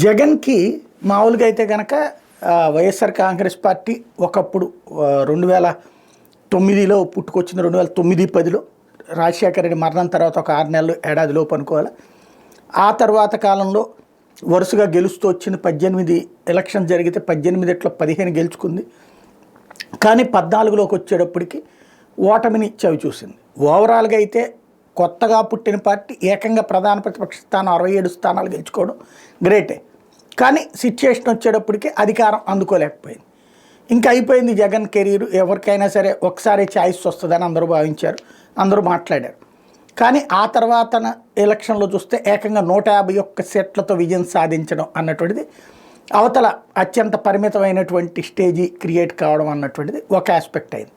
జగన్‌కి మామూలుగా అయితే గనక వైఎస్ఆర్ కాంగ్రెస్ పార్టీ ఒకప్పుడు 2009లో పుట్టుకొచ్చింది. 2009, 10లో రాజశేఖర రెడ్డి మరణం తర్వాత ఒక 6 నెలలు, ఏడాది లోపు అనుకోవాలి. ఆ తర్వాత కాలంలో వరుసగా గెలుస్తూ వచ్చింది. 18 ఎలక్షన్ జరిగితే 18 15 గెలుచుకుంది. కానీ 14లోకి వచ్చేటప్పటికి ఓటమిని చవిచూసింది. ఓవరాల్‌గా అయితే కొత్తగా పుట్టిన పార్టీ ఏకంగా ప్రధాన ప్రతిపక్ష స్థానం 67 స్థానాలు గెలుచుకోవడం గ్రేటే. కానీ సిచ్యుయేషన్ వచ్చేటప్పటికి అధికారం అందుకోలేకపోయింది. ఇంకా అయిపోయింది జగన్ కెరీర్. ఎవరికైనా సరే ఒకసారి ఛాయిస్ వస్తుందని అందరూ భావించారు, అందరూ మాట్లాడారు. కానీ ఆ తర్వాత ఎలక్షన్లో చూస్తే ఏకంగా 151 సీట్లతో విజయం సాధించడం అన్నటువంటిది అవతల అత్యంత పరిమితమైనటువంటి స్టేజీ క్రియేట్ కావడం అన్నటువంటిది ఒక ఆస్పెక్ట్ అయింది.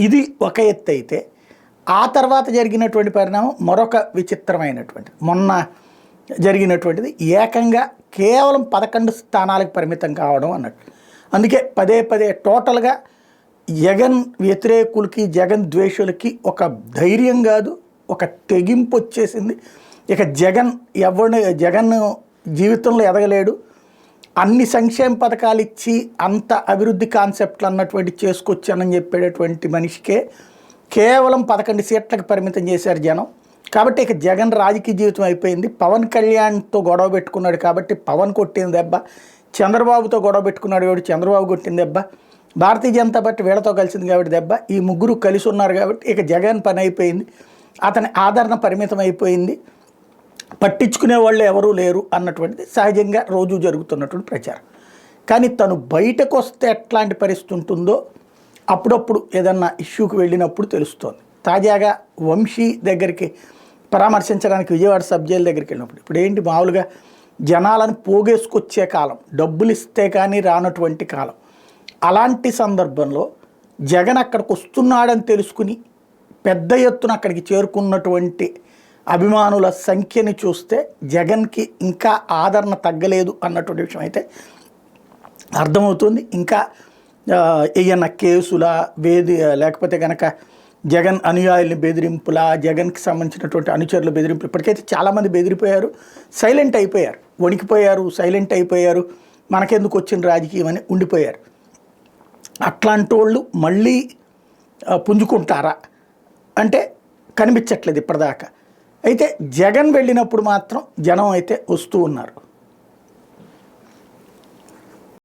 ఇది ఒక ఎత్తు అయితే ఆ తర్వాత జరిగినటువంటి పరిణామం మరొక విచిత్రమైనటువంటిది. మొన్న జరిగినటువంటిది ఏకంగా కేవలం 11 స్థానాలకు పరిమితం కావడం అన్నట్టు. అందుకే పదే పదే టోటల్గా జగన్ వ్యతిరేకులకి, జగన్ ద్వేషులకి ఒక ధైర్యం కాదు, ఒక తెగింపు వచ్చేసింది. ఇక జగన్ జీవితంలో ఎదగలేడు, అన్ని సంక్షేమ పథకాలు ఇచ్చి అంత అభివృద్ధి కాన్సెప్ట్లు అన్నటువంటి చేసుకొచ్చానని చెప్పేటటువంటి మనిషికే కేవలం 11 సీట్లకు పరిమితం చేశారు జనం. కాబట్టి ఇక జగన్ రాజకీయ జీవితం అయిపోయింది. పవన్ కళ్యాణ్తో గొడవ పెట్టుకున్నాడు కాబట్టి పవన్ కొట్టిన దెబ్బ, చంద్రబాబుతో గొడవ పెట్టుకున్నాడు కాబట్టి చంద్రబాబు కొట్టిన దెబ్బ, భారతీయ జనతా పార్టీ వీళ్ళతో కలిసింది కాబట్టి దెబ్బ, ఈ ముగ్గురు కలిసి ఉన్నారు కాబట్టి ఇక జగన్ పని అయిపోయింది. అతని ఆదరణ పరిమితం అయిపోయింది. పట్టించుకునే వాళ్ళు ఎవరూ లేరు అన్నటువంటిది సహజంగా రోజు జరుగుతున్నటువంటి ప్రచారం. కానీ తను బయటకు వస్తే ఎట్లాంటి పరిస్థితి ఉంటుందో అప్పుడప్పుడు ఏదన్నా ఇష్యూకి వెళ్ళినప్పుడు తెలుస్తోంది. తాజాగా వంశీ దగ్గరికి పరామర్శించడానికి విజయవాడ సబ్ జైలు దగ్గరికి వెళ్ళినప్పుడు ఇప్పుడు ఏంటి, మామూలుగా జనాలను పోగేసుకొచ్చే కాలం, డబ్బులు ఇస్తే కానీ రానటువంటి కాలం. అలాంటి సందర్భంలో జగన్ అక్కడికి వస్తున్నాడని తెలుసుకుని పెద్ద ఎత్తున అక్కడికి చేరుకున్నటువంటి అభిమానుల సంఖ్యని చూస్తే జగన్కి ఇంకా ఆదరణ తగ్గలేదు అన్నటువంటి విషయం అయితే అర్థమవుతుంది. ఇంకా ఏయన్నా కేసుల లేకపోతే కనుక జగన్ అనుయాయుల్ని బెదిరింపుల, జగన్కి సంబంధించినటువంటి అనుచరుల బెదిరింపులు, ఇప్పటికైతే చాలామంది బెదిరిపోయారు, సైలెంట్ అయిపోయారు, వణికిపోయారు, సైలెంట్ అయిపోయారు, మనకెందుకు వచ్చిన రాజకీయం అని ఉండిపోయారు. అట్లాంటి వాళ్ళు మళ్ళీ పుంజుకుంటారా అంటే కనిపించట్లేదు ఇప్పటిదాకా. అయితే జగన్ వెళ్ళినప్పుడు మాత్రం జనం అయితే వస్తూ ఉన్నారు.